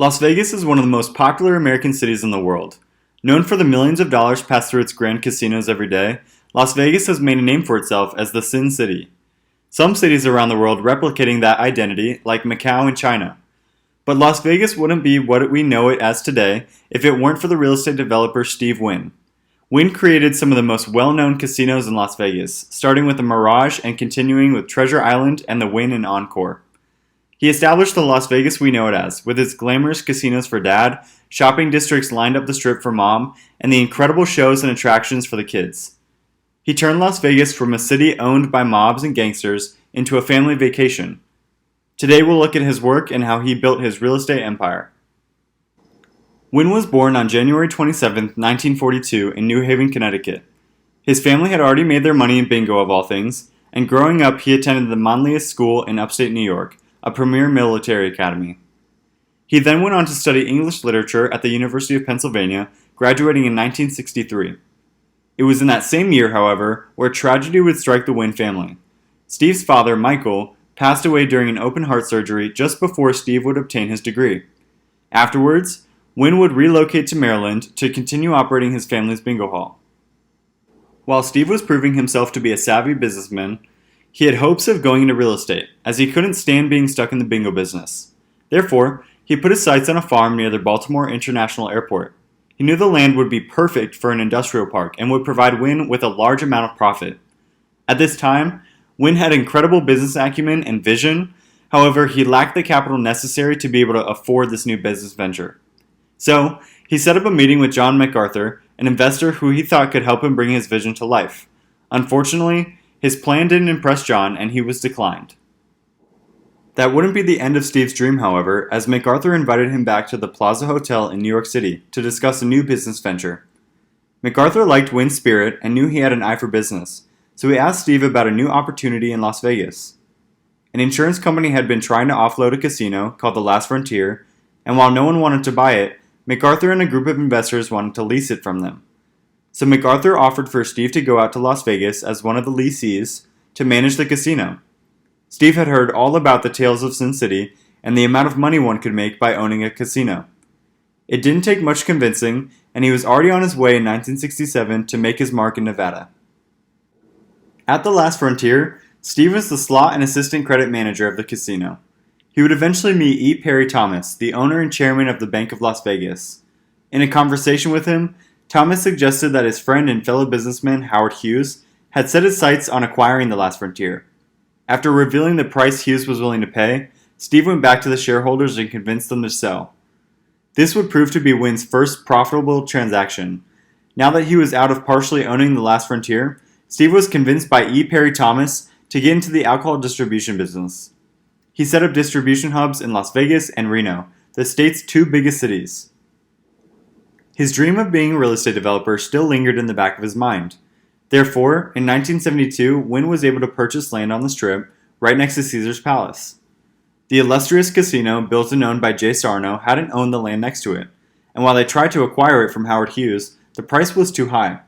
Las Vegas is one of the most popular American cities in the world. Known for the millions of dollars passed through its grand casinos every day, Las Vegas has made a name for itself as the Sin City. Some cities around the world replicating that identity, like Macau and China. But Las Vegas wouldn't be what we know it as today if it weren't for the real estate developer Steve Wynn. Wynn created some of the most well-known casinos in Las Vegas, starting with the Mirage and continuing with Treasure Island and the Wynn and Encore. He established the Las Vegas we know it as, with its glamorous casinos for dad, shopping districts lined up the strip for mom, and the incredible shows and attractions for the kids. He turned Las Vegas from a city owned by mobs and gangsters into a family vacation. Today we'll look at his work and how he built his real estate empire. Wynn was born on January 27, 1942 in New Haven, Connecticut. His family had already made their money in bingo of all things, and growing up he attended the manliest school in upstate New York, a premier military academy. He then went on to study English literature at the University of Pennsylvania, graduating in 1963. It was in that same year, however, where tragedy would strike the Wynn family. Steve's father, Michael, passed away during an open heart surgery just before Steve would obtain his degree. Afterwards, Wynn would relocate to Maryland to continue operating his family's bingo hall. While Steve was proving himself to be a savvy businessman, he had hopes of going into real estate, as he couldn't stand being stuck in the bingo business. Therefore, he put his sights on a farm near the Baltimore International Airport. He knew the land would be perfect for an industrial park and would provide Wynn with a large amount of profit. At this time, Wynn had incredible business acumen and vision. However, he lacked the capital necessary to be able to afford this new business venture. So, he set up a meeting with John MacArthur, an investor who he thought could help him bring his vision to life. Unfortunately, his plan didn't impress John and he was declined. That wouldn't be the end of Steve's dream, however, as MacArthur invited him back to the Plaza Hotel in New York City to discuss a new business venture. MacArthur liked Wynn's spirit and knew he had an eye for business, so he asked Steve about a new opportunity in Las Vegas. An insurance company had been trying to offload a casino called the Last Frontier, and while no one wanted to buy it, MacArthur and a group of investors wanted to lease it from them. So MacArthur offered for Steve to go out to Las Vegas as one of the lessees to manage the casino. Steve had heard all about the tales of Sin City and the amount of money one could make by owning a casino. It didn't take much convincing, and he was already on his way in 1967 to make his mark in Nevada. At the Last Frontier, Steve was the slot and assistant credit manager of the casino. He would eventually meet E. Perry Thomas, the owner and chairman of the Bank of Las Vegas. In a conversation with him, Thomas suggested that his friend and fellow businessman Howard Hughes had set his sights on acquiring the Last Frontier. After revealing the price Hughes was willing to pay, Steve went back to the shareholders and convinced them to sell. This would prove to be Wynn's first profitable transaction. Now that he was out of partially owning the Last Frontier, Steve was convinced by E. Perry Thomas to get into the alcohol distribution business. He set up distribution hubs in Las Vegas and Reno, the state's two biggest cities. His dream of being a real estate developer still lingered in the back of his mind. Therefore, in 1972, Wynn was able to purchase land on the Strip, right next to Caesar's Palace. The illustrious casino, built and owned by Jay Sarno, hadn't owned the land next to it, and while they tried to acquire it from Howard Hughes, the price was too high.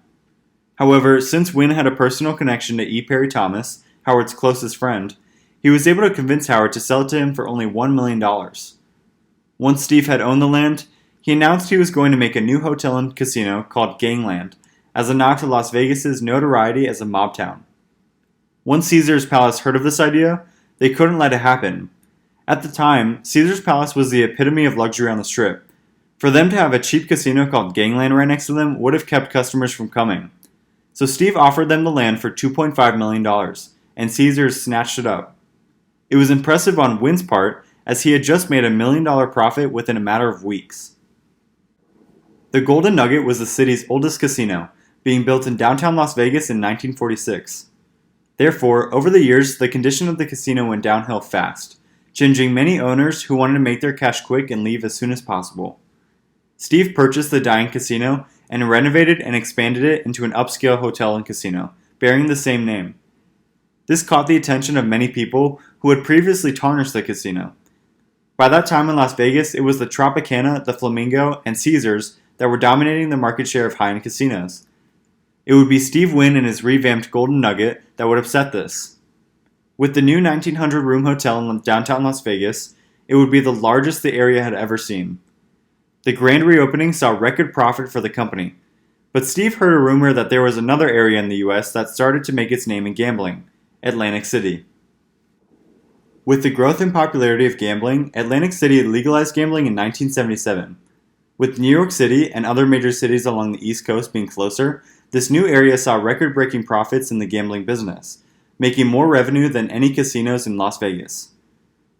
However, since Wynn had a personal connection to E. Perry Thomas, Howard's closest friend, he was able to convince Howard to sell it to him for only $1 million. Once Steve had owned the land, he announced he was going to make a new hotel and casino called Gangland, as a nod to Las Vegas' notoriety as a mob town. Once Caesar's Palace heard of this idea, they couldn't let it happen. At the time, Caesar's Palace was the epitome of luxury on the Strip. For them to have a cheap casino called Gangland right next to them would have kept customers from coming. So Steve offered them the land for $2.5 million, and Caesars snatched it up. It was impressive on Wynn's part, as he had just made $1 million profit within a matter of weeks. The Golden Nugget was the city's oldest casino, being built in downtown Las Vegas in 1946. Therefore, over the years, the condition of the casino went downhill fast, changing many owners who wanted to make their cash quick and leave as soon as possible. Steve purchased the dying casino and renovated and expanded it into an upscale hotel and casino, bearing the same name. This caught the attention of many people who had previously tarnished the casino. By that time in Las Vegas, it was the Tropicana, the Flamingo, and Caesars that were dominating the market share of high-end casinos. It would be Steve Wynn and his revamped Golden Nugget that would upset this. With the new 1,900-room hotel in downtown Las Vegas, It would be the largest the area had ever seen. The grand reopening saw record profit for the company. But Steve heard a rumor that there was another area in the US that started to make its name in gambling: Atlantic City. With the growth and popularity of gambling, Atlantic City legalized gambling in 1977. With New York City and other major cities along the East Coast being closer, this new area saw record-breaking profits in the gambling business, making more revenue than any casinos in Las Vegas.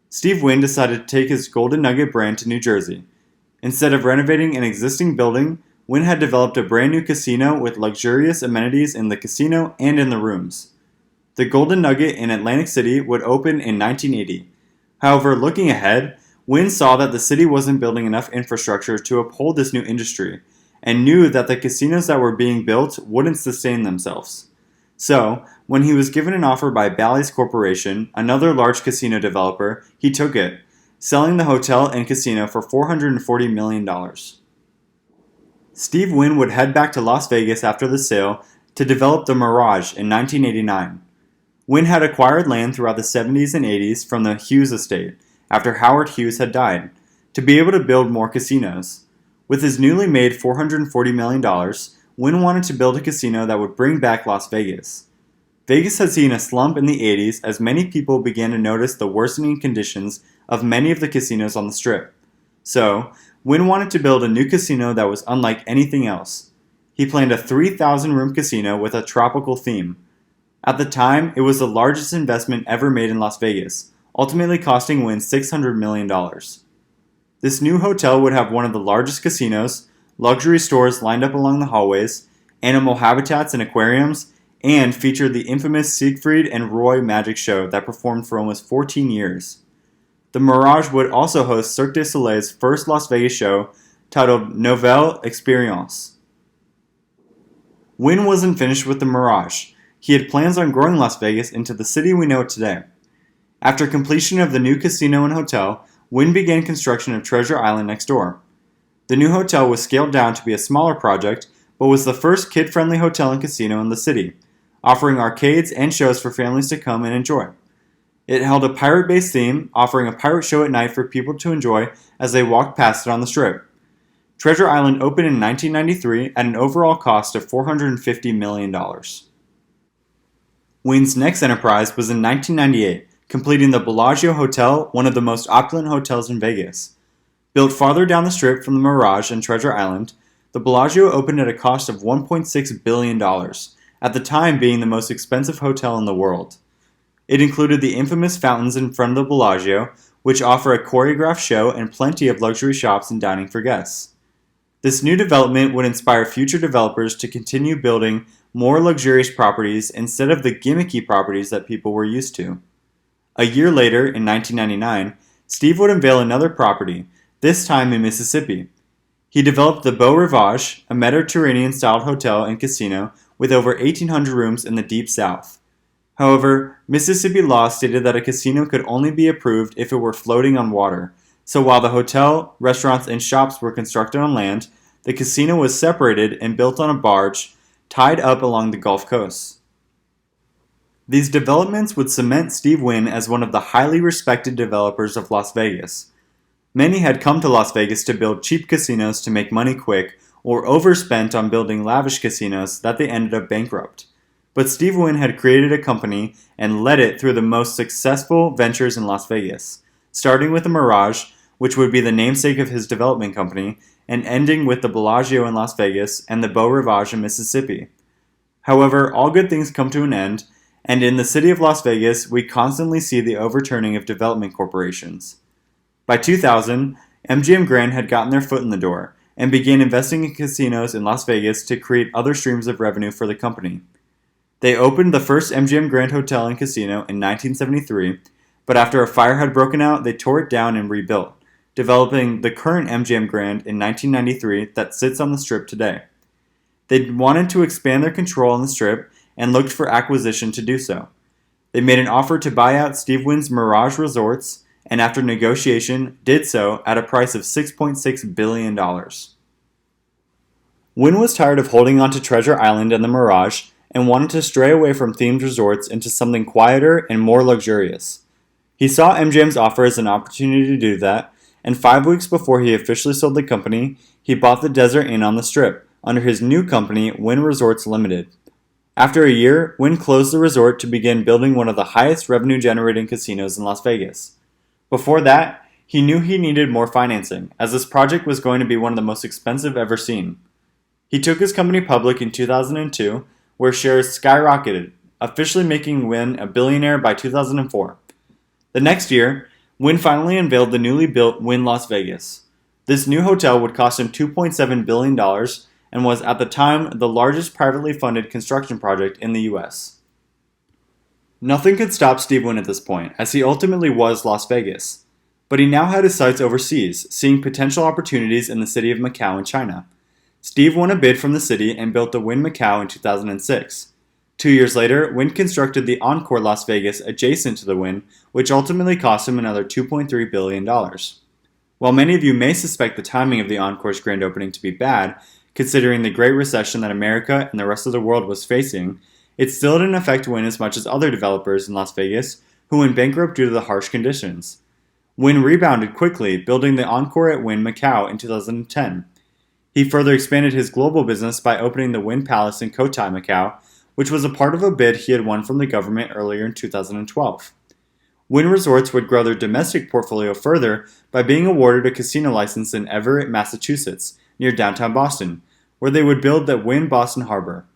Steve Wynn decided to take his Golden Nugget brand to New Jersey. Instead of renovating an existing building, Wynn had developed a brand new casino with luxurious amenities in the casino and in the rooms. The Golden Nugget in Atlantic City would open in 1980. However, looking ahead, Wynn saw that the city wasn't building enough infrastructure to uphold this new industry, and knew that the casinos that were being built wouldn't sustain themselves. So, when he was given an offer by Bally's Corporation, another large casino developer, he took it, selling the hotel and casino for $440 million. Steve Wynn would head back to Las Vegas after the sale to develop the Mirage in 1989. Wynn had acquired land throughout the 70s and 80s from the Hughes estate, after Howard Hughes had died, to be able to build more casinos. With his newly made $440 million, Wynn wanted to build a casino that would bring back Las Vegas. Vegas had seen a slump in the 80s as many people began to notice the worsening conditions of many of the casinos on the Strip. So, Wynn wanted to build a new casino that was unlike anything else. He planned a 3,000-room casino with a tropical theme. At the time, it was the largest investment ever made in Las Vegas, ultimately costing Wynn $600 million. This new hotel would have one of the largest casinos, luxury stores lined up along the hallways, animal habitats and aquariums, and featured the infamous Siegfried and Roy magic show that performed for almost 14 years. The Mirage would also host Cirque du Soleil's first Las Vegas show, titled Nouvelle Experience. Wynn wasn't finished with the Mirage. He had plans on growing Las Vegas into the city we know it today. After completion of the new casino and hotel, Wynn began construction of Treasure Island next door. The new hotel was scaled down to be a smaller project, but was the first kid-friendly hotel and casino in the city, offering arcades and shows for families to come and enjoy. It held a pirate-based theme, offering a pirate show at night for people to enjoy as they walked past it on the Strip. Treasure Island opened in 1993 at an overall cost of $450 million. Wynn's next enterprise was in 1998, completing the Bellagio Hotel, one of the most opulent hotels in Vegas. Built farther down the Strip from the Mirage and Treasure Island, the Bellagio opened at a cost of $1.6 billion, at the time being the most expensive hotel in the world. It included the infamous fountains in front of the Bellagio, which offer a choreographed show and plenty of luxury shops and dining for guests. This new development would inspire future developers to continue building more luxurious properties instead of the gimmicky properties that people were used to. A year later, in 1999, Steve would unveil another property, this time in Mississippi. He developed the Beau Rivage, a Mediterranean-styled hotel and casino with over 1,800 rooms in the Deep South. However, Mississippi law stated that a casino could only be approved if it were floating on water, so while the hotel, restaurants, and shops were constructed on land, the casino was separated and built on a barge tied up along the Gulf Coast. These developments would cement Steve Wynn as one of the highly respected developers of Las Vegas. Many had come to Las Vegas to build cheap casinos to make money quick, or overspent on building lavish casinos that they ended up bankrupt. But Steve Wynn had created a company and led it through the most successful ventures in Las Vegas, starting with the Mirage, which would be the namesake of his development company, and ending with the Bellagio in Las Vegas and the Beau Rivage in Mississippi. However, all good things come to an end, and in the city of Las Vegas, we constantly see the overturning of development corporations. By 2000, MGM Grand had gotten their foot in the door, and began investing in casinos in Las Vegas to create other streams of revenue for the company. They opened the first MGM Grand Hotel and Casino in 1973, but after a fire had broken out, they tore it down and rebuilt, developing the current MGM Grand in 1993 that sits on the Strip today. They wanted to expand their control on the Strip and looked for acquisition to do so. They made an offer to buy out Steve Wynn's Mirage Resorts, and after negotiation, did so at a price of $6.6 billion. Wynn was tired of holding on to Treasure Island and the Mirage, and wanted to stray away from themed resorts into something quieter and more luxurious. He saw MGM's offer as an opportunity to do that, and 5 weeks before he officially sold the company, he bought the Desert Inn on the Strip under his new company, Wynn Resorts Limited. After a year, Wynn closed the resort to begin building one of the highest revenue-generating casinos in Las Vegas. Before that, he knew he needed more financing, as this project was going to be one of the most expensive ever seen. He took his company public in 2002, where shares skyrocketed, officially making Wynn a billionaire by 2004. The next year, Wynn finally unveiled the newly built Wynn Las Vegas. This new hotel would cost him $2.7 billion and was at the time the largest privately funded construction project in the US. Nothing could stop Steve Wynn at this point, as he ultimately was Las Vegas. But he now had his sights overseas, seeing potential opportunities in the city of Macau in China. Steve won a bid from the city and built the Wynn Macau in 2006. 2 years later, Wynn constructed the Encore Las Vegas adjacent to the Wynn, which ultimately cost him another $2.3 billion. While many of you may suspect the timing of the Encore's grand opening to be bad, considering the Great Recession that America and the rest of the world was facing, it still didn't affect Wynn as much as other developers in Las Vegas who went bankrupt due to the harsh conditions. Wynn rebounded quickly, building the Encore at Wynn Macau in 2010. He further expanded his global business by opening the Wynn Palace in Cotai, Macau, which was a part of a bid he had won from the government earlier in 2012. Wynn Resorts would grow their domestic portfolio further by being awarded a casino license in Everett, Massachusetts, near downtown Boston, where they would build the Wynn Boston Harbor.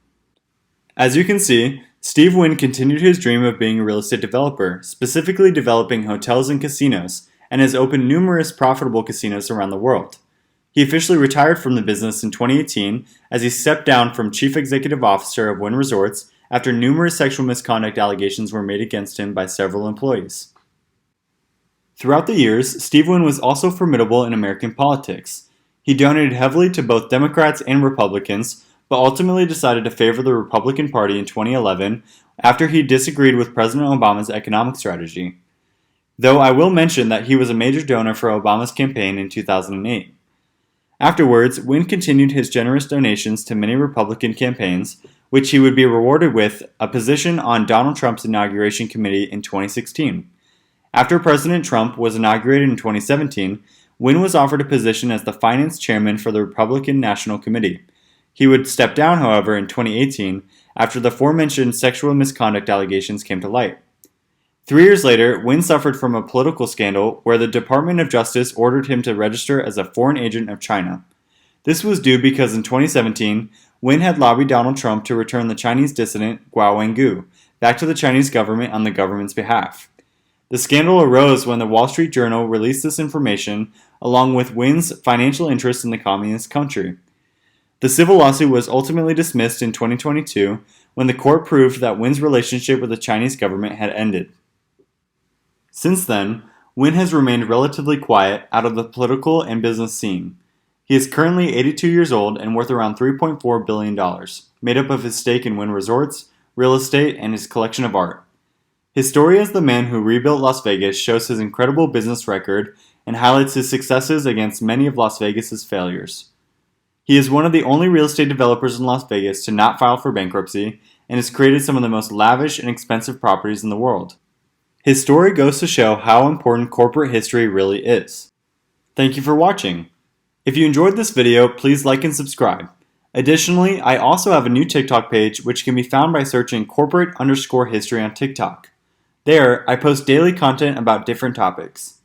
As you can see, Steve Wynn continued his dream of being a real estate developer, specifically developing hotels and casinos, and has opened numerous profitable casinos around the world. He officially retired from the business in 2018 as he stepped down from Chief Executive Officer of Wynn Resorts after numerous sexual misconduct allegations were made against him by several employees. Throughout the years, Steve Wynn was also formidable in American politics. He donated heavily to both Democrats and Republicans, but ultimately decided to favor the Republican Party in 2011 after he disagreed with President Obama's economic strategy. Though I will mention that he was a major donor for Obama's campaign in 2008. Afterwards, Wynn continued his generous donations to many Republican campaigns, which he would be rewarded with a position on Donald Trump's inauguration committee in 2016. After President Trump was inaugurated in 2017, Wynn was offered a position as the finance chairman for the Republican National Committee. He would step down, however, in 2018 after the aforementioned sexual misconduct allegations came to light. 3 years later, Wynn suffered from a political scandal where the Department of Justice ordered him to register as a foreign agent of China. This was due because in 2017, Wynn had lobbied Donald Trump to return the Chinese dissident Guo Wengu back to the Chinese government on the government's behalf. The scandal arose when the Wall Street Journal released this information along with Wynn's financial interests in the communist country. The civil lawsuit was ultimately dismissed in 2022 when the court proved that Wynn's relationship with the Chinese government had ended. Since then, Wynn has remained relatively quiet out of the political and business scene. He is currently 82 years old and worth around $3.4 billion, made up of his stake in Wynn Resorts, real estate, and his collection of art. His story as the man who rebuilt Las Vegas shows his incredible business record and highlights his successes against many of Las Vegas's failures. He is one of the only real estate developers in Las Vegas to not file for bankruptcy and has created some of the most lavish and expensive properties in the world. His story goes to show how important corporate history really is. Thank you for watching. If you enjoyed this video, please like and subscribe. Additionally, I also have a new TikTok page which can be found by searching corporate_history on TikTok. There, I post daily content about different topics.